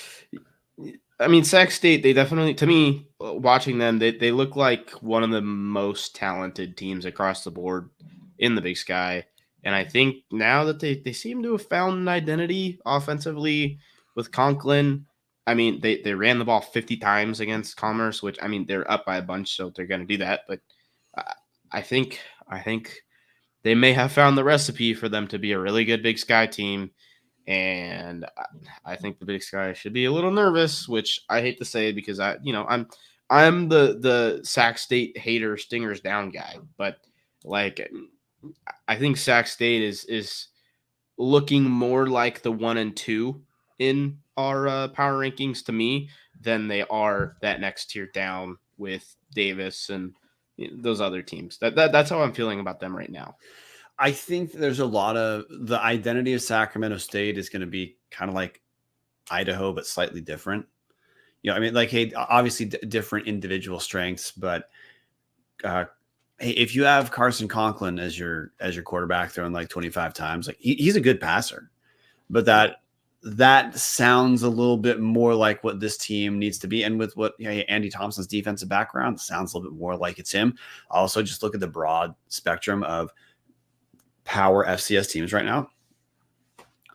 I mean, Sac State, they definitely, to me, watching them, they look like one of the most talented teams across the board in the Big Sky. And I think now that they seem to have found an identity offensively with Conklin. I mean, they ran the ball 50 times against Commerce, which, I mean, they're up by a bunch, so they're going to do that. But I think they may have found the recipe for them to be a really good Big Sky team. And I think the Big Sky should be a little nervous, which I hate to say because I'm the Sac State hater, stingers down guy, but like I think Sac State is looking more like the 1 and 2 in our power rankings to me than they are that next tier down with Davis and those other teams. That's how I'm feeling about them right now. I think there's a lot of the identity of Sacramento State is going to be kind of like Idaho, but slightly different. I mean, like, hey, obviously different individual strengths, but hey, if you have Carson Conklin as your quarterback throwing like 25 times, like he's a good passer, but that sounds a little bit more like what this team needs to be. And with what Andy Thompson's defensive background sounds a little bit more like it's him. Also, just look at the broad spectrum of power FCS teams right now.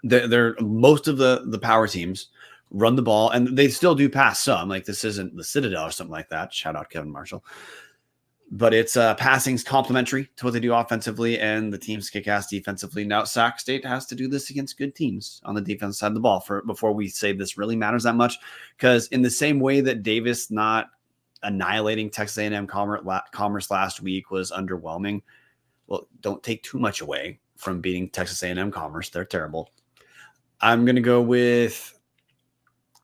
They're most of the power teams run the ball, and they still do pass some. Like this isn't the Citadel or something like that. Shout out Kevin Marshall. But it's passing's complementary to what they do offensively, and the teams kick ass defensively. Now, Sac State has to do this against good teams on the defense side of the ball before we say this really matters that much. Because in the same way that Davis not annihilating Texas A&M Commerce last week was underwhelming, well, don't take too much away from beating Texas A&M Commerce. They're terrible. I'm going to go with –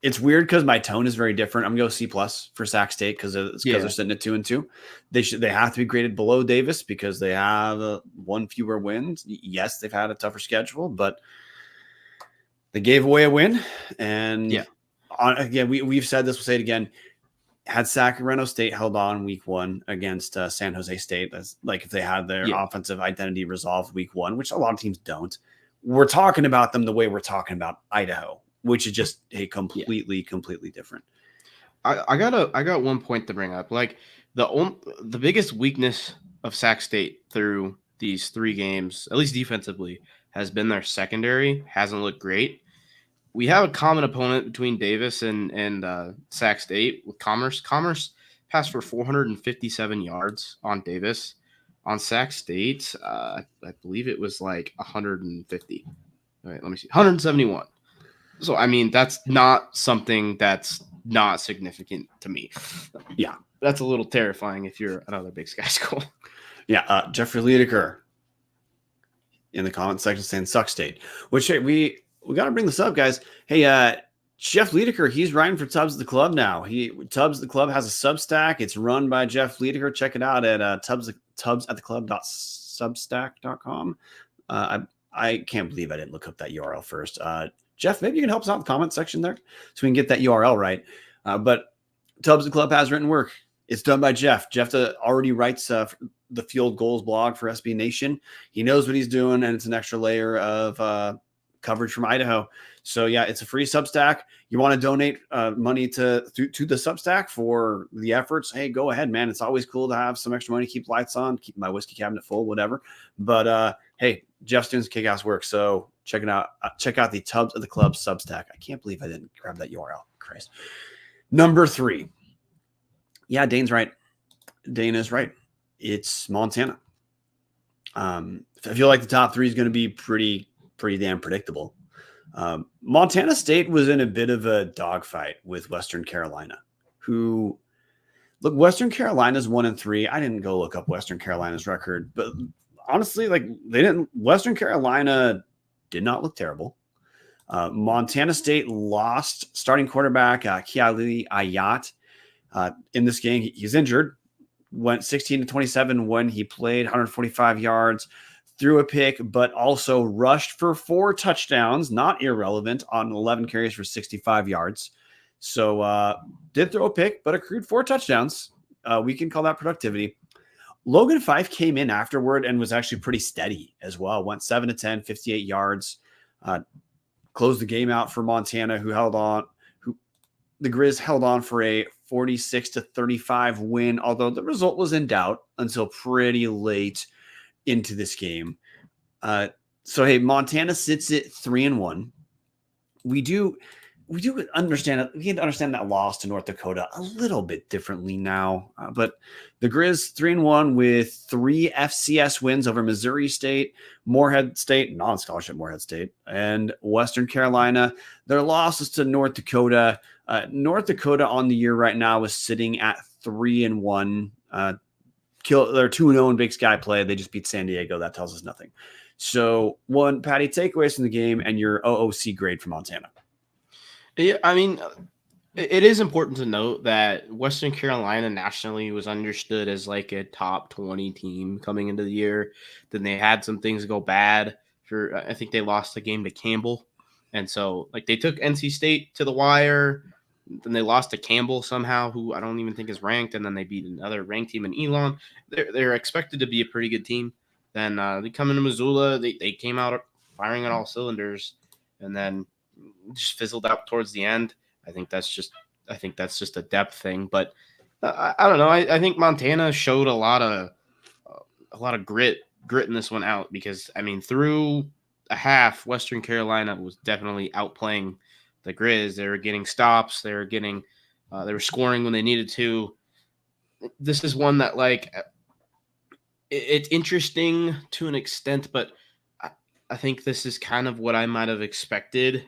it's weird because my tone is very different. I'm going to go C+ for Sac State because they're sitting at 2-2. They have to be graded below Davis because they have one fewer wins. Yes, they've had a tougher schedule, but they gave away a win. And again, we've said this, we'll say it again. Had Sacramento State held on week 1 against San Jose State, that's like if they had their offensive identity resolved week 1, which a lot of teams don't, we're talking about them the way we're talking about Idaho, which is just completely different. I got one point to bring up. Like the biggest weakness of Sac State through these 3 games, at least defensively, has been their secondary. Hasn't looked great. We have a common opponent between Davis and Sac State with Commerce. Commerce passed for 457 yards on Davis. On Sac State, I believe it was like 150. All right, let me see. 171. So, I mean, that's not something that's not significant to me. Yeah. That's a little terrifying if you're another Big Sky school. Yeah. Jeffrey Liedeker in the comment section saying Suck State, which we got to bring this up, guys. Hey, Jeff Liedeker, he's writing for Tubbs the Club now. Tubbs the Club has a Substack. It's run by Jeff Liedeker. Check it out at tubbsattheclub.substack.com. I can't believe I didn't look up that URL first. Jeff, maybe you can help us out in the comment section there so we can get that URL right. But Tubbs the Club has written work. It's done by Jeff. Jeff already writes the Field Goals blog for SB Nation. He knows what he's doing, and it's an extra layer of coverage from Idaho. So yeah, it's a free Substack. You want to donate money to the Substack for the efforts? Hey, go ahead, man. It's always cool to have some extra money, keep lights on, keep my whiskey cabinet full, whatever. But hey, Jeff's doing some kick-ass work. So check it out. Check out the Tubbs of the Club Substack. I can't believe I didn't grab that URL. Christ. Number 3. Yeah, Dane's right. Dane is right. It's Montana. I feel like the top 3 is going to be pretty damn predictable. Montana State was in a bit of a dogfight with Western Carolina, who look, Western Carolina's 1-3. I didn't go look up Western Carolina's record, but honestly, like Western Carolina did not look terrible. Montana State lost starting quarterback Kiali Ayat in this game. He's injured, went 16-27 when he played, 145 yards, threw a pick, but also rushed for 4 touchdowns, not irrelevant, on 11 carries for 65 yards. So did throw a pick, but accrued 4 touchdowns. We can call that productivity. Logan Fife came in afterward and was actually pretty steady as well. Went 7-10, 58 yards, closed the game out for Montana, who the Grizz held on for a 46-35 win, although the result was in doubt until pretty late into this game. So hey, Montana sits at 3-1. we do understand it. We can understand that loss to North Dakota a little bit differently now. But the Grizz 3-1 with 3 FCS wins over Missouri State, Morehead State, non-scholarship Morehead State, and Western Carolina. Their losses to North Dakota. North Dakota on the year right now is sitting at 3-1. They're 2-0 in Big Sky play. They just beat San Diego. That tells us nothing. So, Patty, takeaways from the game and your OOC grade for Montana. Yeah, I mean, it is important to note that Western Carolina nationally was understood as like a top 20 team coming into the year. Then they had some things go bad. I think they lost the game to Campbell. And so, like, they took NC State to the wire. Then they lost to Campbell somehow, who I don't even think is ranked. And then they beat another ranked team in Elon. They're expected to be a pretty good team. Then they come into Missoula. They came out firing on all cylinders. And then just fizzled out towards the end. I think that's just a depth thing. But I don't know. I think Montana showed a lot of grit in this one out, because I mean, through a half, Western Carolina was definitely outplaying the Grizz. They were getting stops. They were scoring when they needed to. This is one that, like, it's interesting to an extent, but I think this is kind of what I might have expected,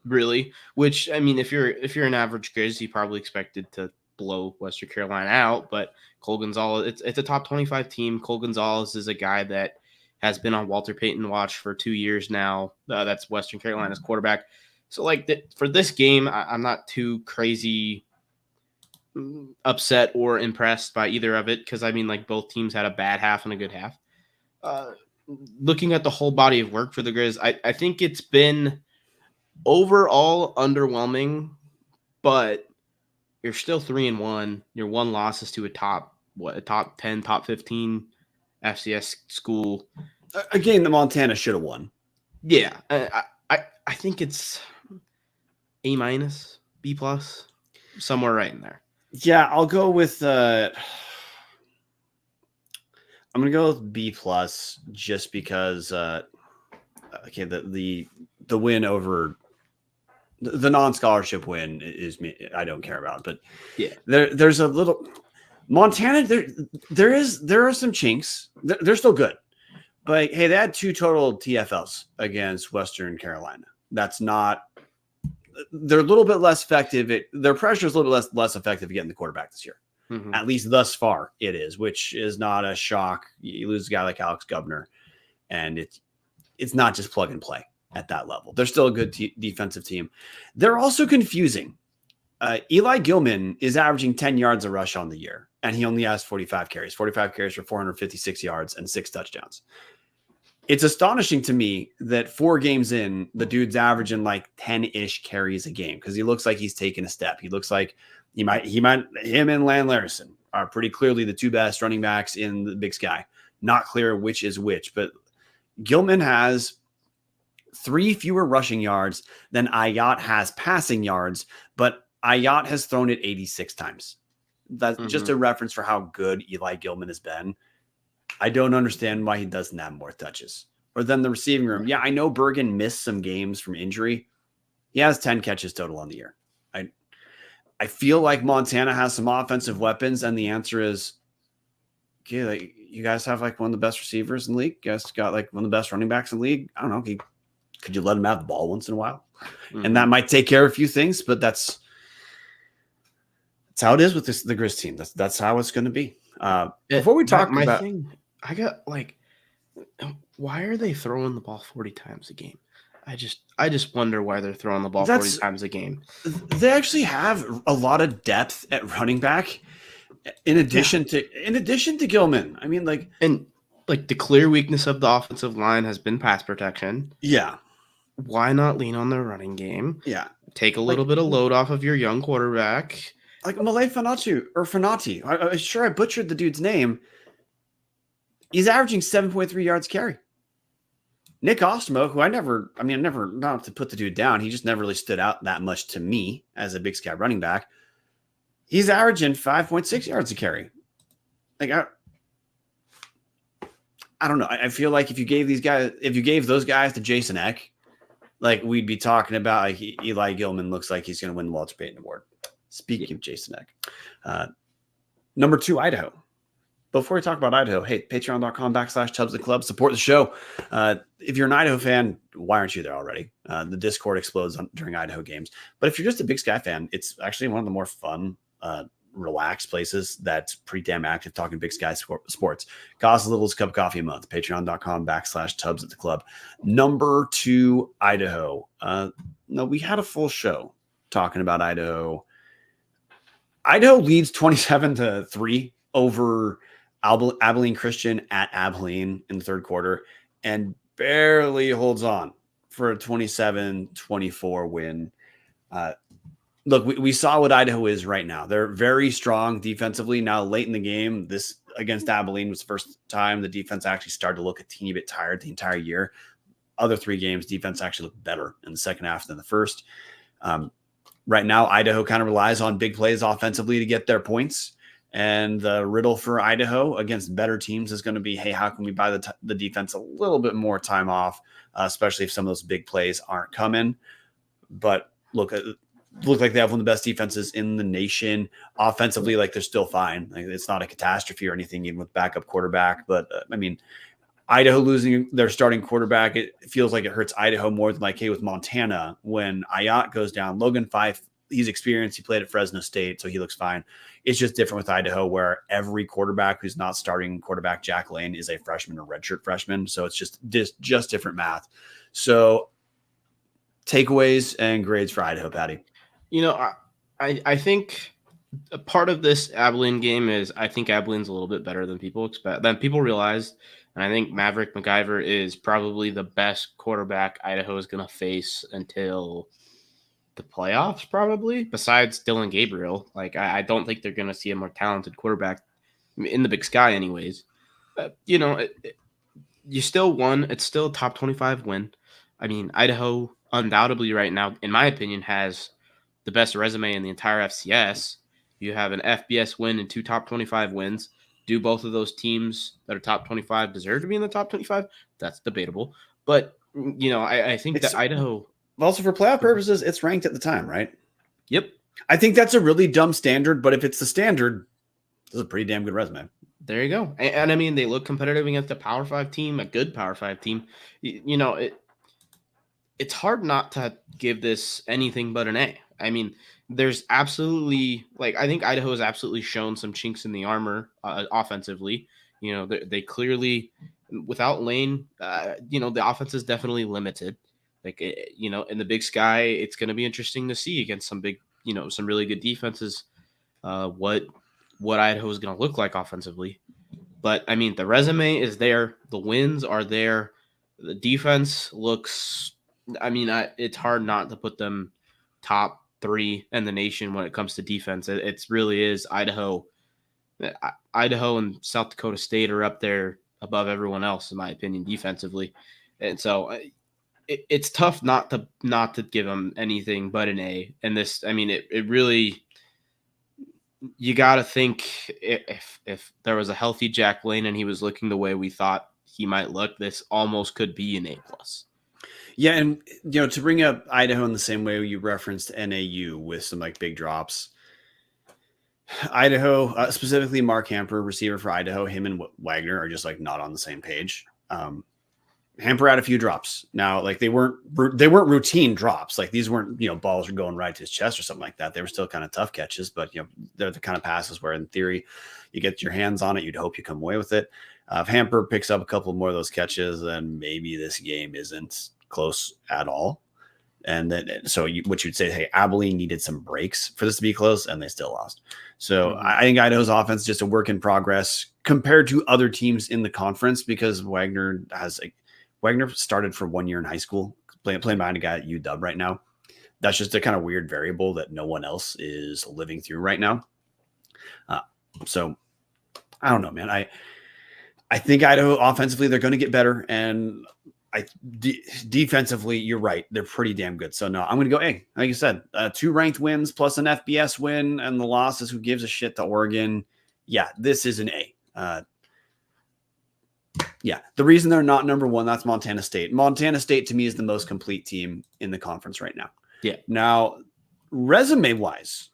really. Which, I mean, if you're an average Grizz, you probably expected to blow Western Carolina out. But Cole Gonzalez, it's a top 25 team. Cole Gonzalez is a guy that has been on Walter Payton watch for 2 years now. That's Western Carolina's quarterback. So, like, for this game, I'm not too crazy upset or impressed by either of it, because I mean, like, both teams had a bad half and a good half. Looking at the whole body of work for the Grizz, I think it's been overall underwhelming, but you're still 3-1. Your one loss is to a top 10, top 15 FCS school. A game that Montana should have won. Yeah, I think it's A-, B+, somewhere right in there. Yeah, I'll go with I'm gonna go with B+, just because okay, the win over the non-scholarship win is me. I don't care about, but yeah, there's a little Montana. There are some chinks. They're still good, but hey, they had 2 total TFLs against Western Carolina. That's not. They're a little bit less effective. Their pressure is a little bit less effective at getting the quarterback this year. Mm-hmm. At least thus far, it is, which is not a shock. You lose a guy like Alex Governor, and it's not just plug and play at that level. They're still a good defensive team. They're also confusing. Eli Gilman is averaging 10 yards a rush on the year, and he only has 45 carries. 45 carries for 456 yards and 6 touchdowns. It's astonishing to me that 4 games in, the dude's averaging like 10-ish carries a game, because he looks like he's taking a step. He looks like him and Lan Larison are pretty clearly the 2 best running backs in the Big Sky. Not clear which is which, but Gilman has 3 fewer rushing yards than Ayat has passing yards, but Ayat has thrown it 86 times. That's just a reference for how good Eli Gilman has been. I don't understand why he doesn't have more touches. Or then the receiving room. Yeah, I know Bergen missed some games from injury. He has 10 catches total on the year. I feel like Montana has some offensive weapons, and the answer is, okay, like, you guys have like one of the best receivers in the league. You guys got like one of the best running backs in the league. I don't know. Could you let him have the ball once in a while? Mm-hmm. And that might take care of a few things, but that's how it is with the Grizz team. That's how it's going to be. Before we talk about thing, I got like, why are they throwing the ball 40 times a game? I just wonder why they're throwing the ball 40 times a game. They actually have a lot of depth at running back, in addition to Gilman. I mean, like the clear weakness of the offensive line has been pass protection. Yeah. Why not lean on the running game? Yeah. Take a little bit of load off of your young quarterback. Like Malay Fanati. I'm sure I butchered the dude's name. He's averaging 7.3 yards carry. Nick Ostemo, who I never, not to put the dude down, he just never really stood out that much to me as a Big Sky running back. He's averaging 5.6 yards a carry. Like, I don't know. I feel like if you gave those guys to Jason Eck, like we'd be talking about like Eli Gilman looks like he's going to win the Walter Payton Award. Speaking of Jason Eck, number 2, Idaho. Before we talk about Idaho, hey, patreon.com/Tubbs the Club. Support the show. If you're an Idaho fan, why aren't you there already? The Discord explodes during Idaho games. But if you're just a Big Sky fan, it's actually one of the more fun, relaxed places that's pretty damn active talking Big Sky sports. Costs a little as a cup of coffee a month. Patreon.com/Tubbs the Club. Number 2, Idaho. No, we had a full show talking about Idaho. Idaho leads 27-3 over Abilene Christian at Abilene in the third quarter and barely holds on for a 27-24 win. Look, we saw what Idaho is right now. They're very strong defensively. Now, late in the game, this against Abilene was the first time the defense actually started to look a teeny bit tired the entire year. Other 3 games, defense actually looked better in the second half than the first. Right now, Idaho kind of relies on big plays offensively to get their points. And the riddle for Idaho against better teams is going to be, hey, how can we buy the defense a little bit more time off, especially if some of those big plays aren't coming. But look like they have one of the best defenses in the nation. Offensively, like they're still fine. Like, it's not a catastrophe or anything, even with backup quarterback. But, I mean, Idaho losing their starting quarterback, it feels like it hurts Idaho more than like, hey, with Montana, when Ayat goes down, Logan Fife, he's experienced. He played at Fresno State, so he looks fine. It's just different with Idaho, where every quarterback who's not starting quarterback, Jack Lane, is a freshman or redshirt freshman. So it's just different math. So takeaways and grades for Idaho, Patty. You know, I think a part of this Abilene game is I think Abilene's a little bit better than people expect, than people realize. And I think Maverick McIver is probably the best quarterback Idaho is going to face until the playoffs, probably, besides Dylan Gabriel. Like, I don't think they're going to see a more talented quarterback in the Big Sky anyways. You know, you still won. It's still a top 25 win. I mean, Idaho undoubtedly right now, in my opinion, has the best resume in the entire FCS. You have an FBS win and 2 top 25 wins. Do both of those teams that are top 25 deserve to be in the top 25? That's debatable. But, you know, I think that Idaho... Also, for playoff purposes, it's ranked at the time, right? Yep. I think that's a really dumb standard, but if it's the standard, it's a pretty damn good resume. There you go. And I mean, they look competitive against a Power 5 team, a good Power 5 team. You know, it's hard not to give this anything but an A. I mean, there's absolutely, like, I think Idaho has absolutely shown some chinks in the armor offensively. You know, they clearly, without Lane, you know, the offense is definitely limited. Like, you know, in the Big Sky, it's going to be interesting to see against some big, you know, some really good defenses, what Idaho is going to look like offensively. But, I mean, the resume is there. The wins are there. The defense looks, I mean, it's hard not to put them top 3 in the nation when it comes to defense. It really is Idaho. Idaho and South Dakota State are up there above everyone else, in my opinion, defensively. And so it's tough not to give them anything but an A. And this, I mean, it really, you got to think if there was a healthy Jack Lane and he was looking the way we thought he might look, this almost could be an A+. Yeah, and you know, to bring up Idaho in the same way you referenced NAU with some like big drops. Idaho, specifically Mark Hamper, receiver for Idaho, him and Wagner are just like not on the same page. Hamper had a few drops. Now, like they weren't routine drops. Like these weren't, you know, balls were going right to his chest or something like that. They were still kind of tough catches, but you know, they're the kind of passes where in theory you get your hands on it, you'd hope you come away with it. If Hamper picks up a couple more of those catches, then maybe this game isn't close at all. And then, so what you'd say, hey, Abilene needed some breaks for this to be close, and they still lost. So I think Idaho's offense is just a work in progress compared to other teams in the conference because Wagner started for 1 year in high school, playing behind a guy at UW right now. That's just a kind of weird variable that no one else is living through right now. So I don't know, man. I think Idaho offensively, they're going to get better. And defensively, you're right. They're pretty damn good. So no, I'm going to go A. Like you said, 2 ranked wins plus an FBS win and the losses. Who gives a shit to Oregon? Yeah, this is an A. Yeah, the reason they're not number one, that's Montana State. Montana State, to me, is the most complete team in the conference right now. Yeah. Now, resume-wise,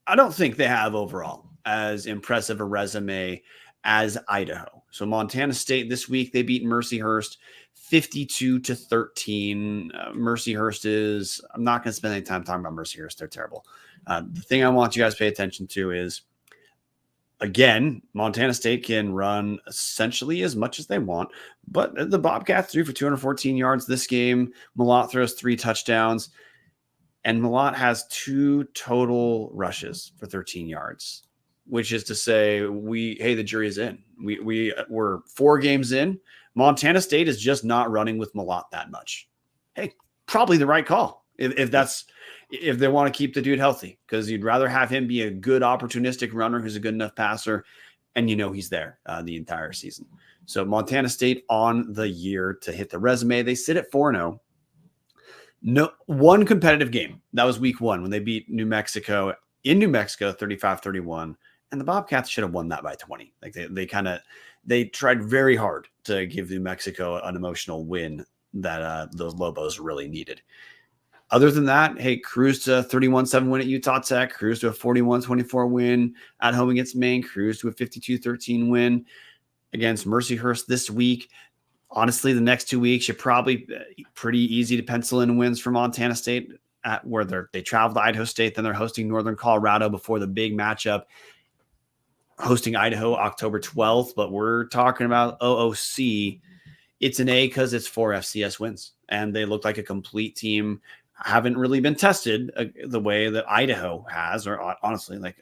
I don't think they have overall as impressive a resume as Idaho. So Montana State this week, they beat Mercyhurst 52-13. Mercyhurst is, I'm not going to spend any time talking about Mercyhurst. They're terrible. The thing I want you guys to pay attention to is, again, Montana State can run essentially as much as they want, but the Bobcats threw for 214 yards this game. Malott throws 3 touchdowns, and Malott has 2 total rushes for 13 yards, which is to say, the jury is in. We're 4 games in. Montana State is just not running with Malott that much. Hey, probably the right call if they want to keep the dude healthy, because you'd rather have him be a good opportunistic runner who's a good enough passer, and he's there the entire season. So Montana State on the year to hit the resume. They sit at 4-0. No one competitive game. That was week 1 when they beat New Mexico in New Mexico 35-31, and the Bobcats should have won that by 20. Like they tried very hard to give New Mexico an emotional win that those Lobos really needed. Other than that, hey, cruise to a 31-7 win at Utah Tech, cruise to a 41-24 win at home against Maine, cruise to a 52-13 win against Mercyhurst this week. Honestly, the next 2 weeks, you're probably pretty easy to pencil in wins for Montana State at where they travel to Idaho State, then they're hosting Northern Colorado before the big matchup, hosting Idaho October 12th. But we're talking about OOC. It's an A because it's 4 FCS wins, and they look like a complete team. Haven't really been tested the way that Idaho has, or honestly, they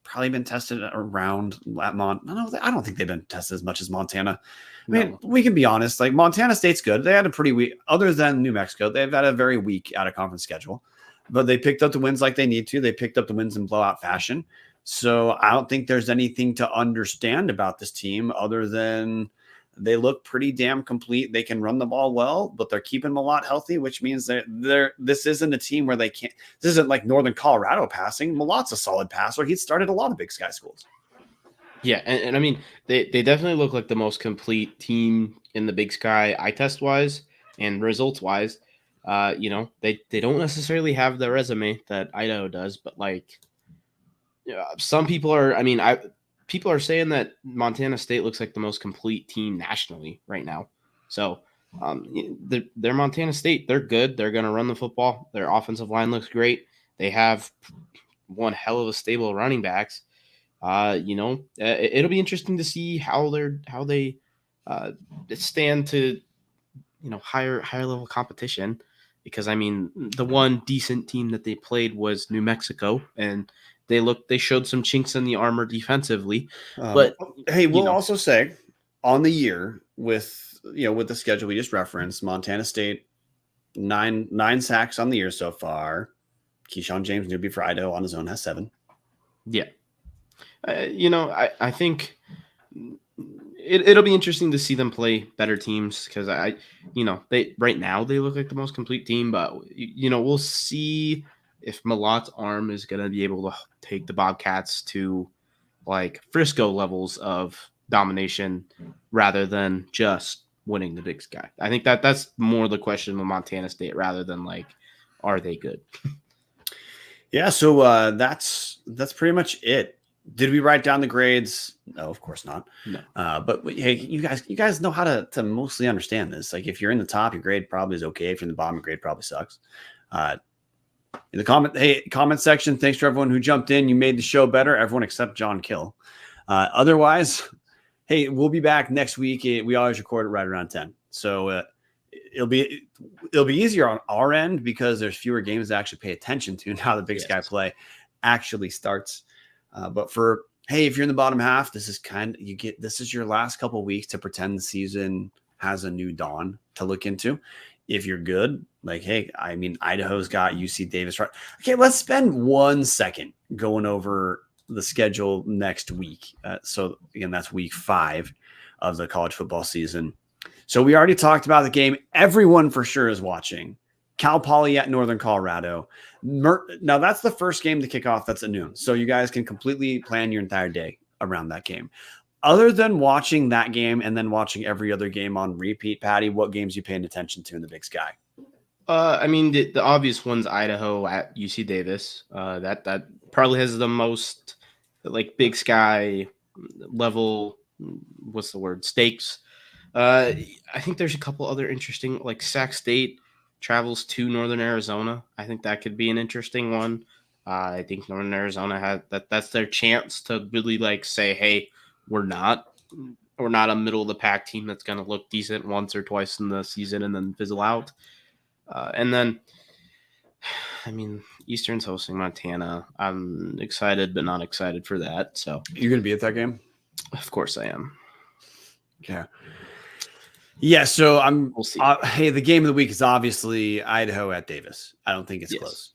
probably been tested around Latmont. I don't think they've been tested as much as Montana. I mean, we can be honest. Like, Montana State's good. They had a pretty weak, other than New Mexico, they've had a very weak out of conference schedule, but they picked up the wins like they need to. They picked up the wins in blowout fashion. So I don't think there's anything to understand about this team other than they look pretty damn complete. They can run the ball well, but they're keeping them a lot healthy, which means this isn't a team where they can't. This isn't like Northern Colorado passing. Malott's a solid passer. He's started a lot of Big Sky schools. Yeah, and I mean, they definitely look like the most complete team in the Big Sky eye test wise and results wise. They don't necessarily have the resume that Idaho does, but some people are. I mean, people are saying that Montana State looks like the most complete team nationally right now. So they're Montana State. They're good. They're going to run the football. Their offensive line looks great. They have one hell of a stable of running backs. It'll be interesting to see how they stand to higher level competition, because I mean, the one decent team that they played was New Mexico, and they showed some chinks in the armor defensively. But hey, we'll also say on the year with the schedule we just referenced, Montana State, nine sacks on the year so far. Keyshawn James Newby for Idaho on his own has 7. Yeah. I think it'll be interesting to see them play better teams, because they right now they look like the most complete team, but we'll see if Malott's arm is going to be able to take the Bobcats to like Frisco levels of domination rather than just winning the Big Sky. I think that's more the question with Montana State rather than are they good? Yeah, so that's pretty much it. Did we write down the grades? No, of course not. No. But hey, you guys know how to mostly understand this. Like, if you're in the top, your grade probably is okay. If you're in the bottom, your grade probably sucks. In the comment section, thanks to everyone who jumped in. You made the show better. Everyone except John Kill. Otherwise, hey, we'll be back next week. We always record it right around 10. So it'll be easier on our end because there's fewer games to actually pay attention to now the Big Sky play actually starts. But if you're in the bottom half, this is your last couple weeks to pretend the season has a new dawn to look into. If you're good, Idaho's got UC Davis right. Okay, let's spend 1 second going over the schedule next week. So again, that's week 5 of the college football season. So we already talked about the game everyone for sure is watching. Cal Poly at Northern Colorado. Now that's the first game to kick off. That's at noon. So you guys can completely plan your entire day around that game. Other than watching that game and then watching every other game on repeat, Patty, what games you paying attention to in the Big Sky? I mean, the obvious one's Idaho at UC Davis. That probably has the most like Big Sky level. What's the word? Stakes. I think there's a couple other interesting, like Sac State travels to Northern Arizona. I think that could be an interesting one. I think Northern Arizona has that's their chance to really like say, hey, we're not a middle of the pack team that's going to look decent once or twice in the season and then fizzle out. And then, I mean, Eastern's hosting Montana. I'm excited, but not excited for that. So you're going to be at that game? Of course I am. Okay. Yeah, so We'll see. Hey, the game of the week is obviously Idaho at Davis. I don't think it's close.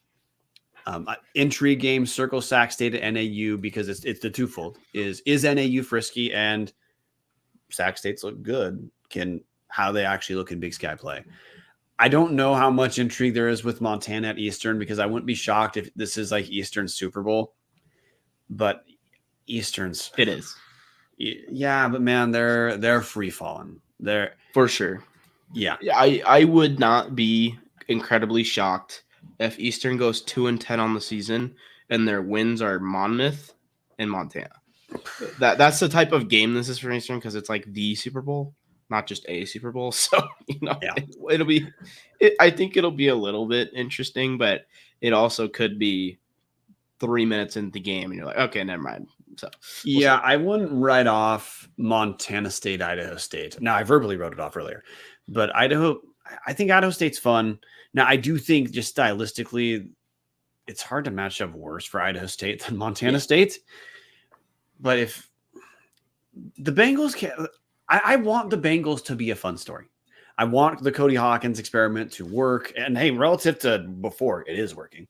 Intrigue game, circle Sac State at NAU because it's the twofold. Is NAU frisky and Sac State's look good? How they actually look in Big Sky play? I don't know how much intrigue there is with Montana at Eastern because I wouldn't be shocked if this is like Eastern's Super Bowl. But Eastern's it is. Yeah, but man, they're free falling. They're for sure. Yeah. I would not be incredibly shocked if Eastern goes 2-10 on the season and their wins are Monmouth and Montana. That's the type of game this is for Eastern because it's like the Super Bowl, not just a Super Bowl. So, it'll be I think it'll be a little bit interesting, but it also could be 3 minutes into the game and you're like, okay, never mind. So yeah, I wouldn't write off Montana State, Idaho State. Now, I verbally wrote it off earlier, but I think Idaho State's fun. Now, I do think just stylistically, it's hard to match up worse for Idaho State than Montana State. But if the Bengals I want the Bengals to be a fun story. I want the Cody Hawkins experiment to work. And hey, relative to before, it is working.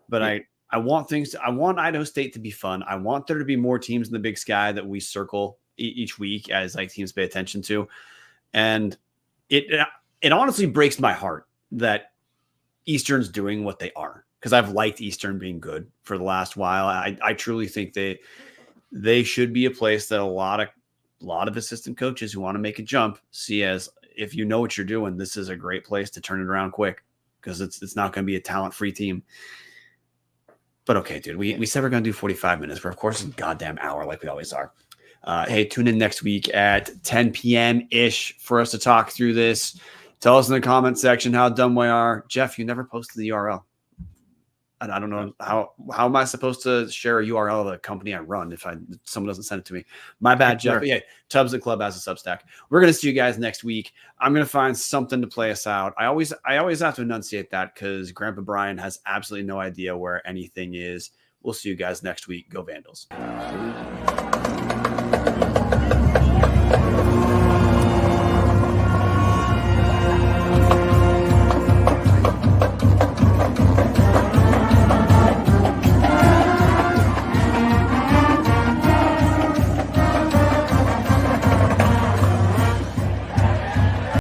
But I want Idaho State to be fun. I want there to be more teams in the Big Sky that we circle each week as like teams pay attention to. And it honestly breaks my heart that Eastern's doing what they are because I've liked Eastern being good for the last while. I truly think they should be a place that a lot of assistant coaches who want to make a jump see as if you know what you're doing, this is a great place to turn it around quick because it's not going to be a talent-free team. But okay, dude, we said we're going to do 45 minutes. We're, of course, a goddamn hour like we always are. Hey, tune in next week at 10 p.m.-ish for us to talk through this. Tell us in the comment section how dumb we are. Jeff, you never posted the URL. And I don't know how am I supposed to share a URL of a company I run if someone doesn't send it to me. My bad, Jeff. But yeah, Tubbs the Club has a Substack. We're going to see you guys next week. I'm going to find something to play us out. I always have to enunciate that because Grandpa Brian has absolutely no idea where anything is. We'll see you guys next week. Go Vandals.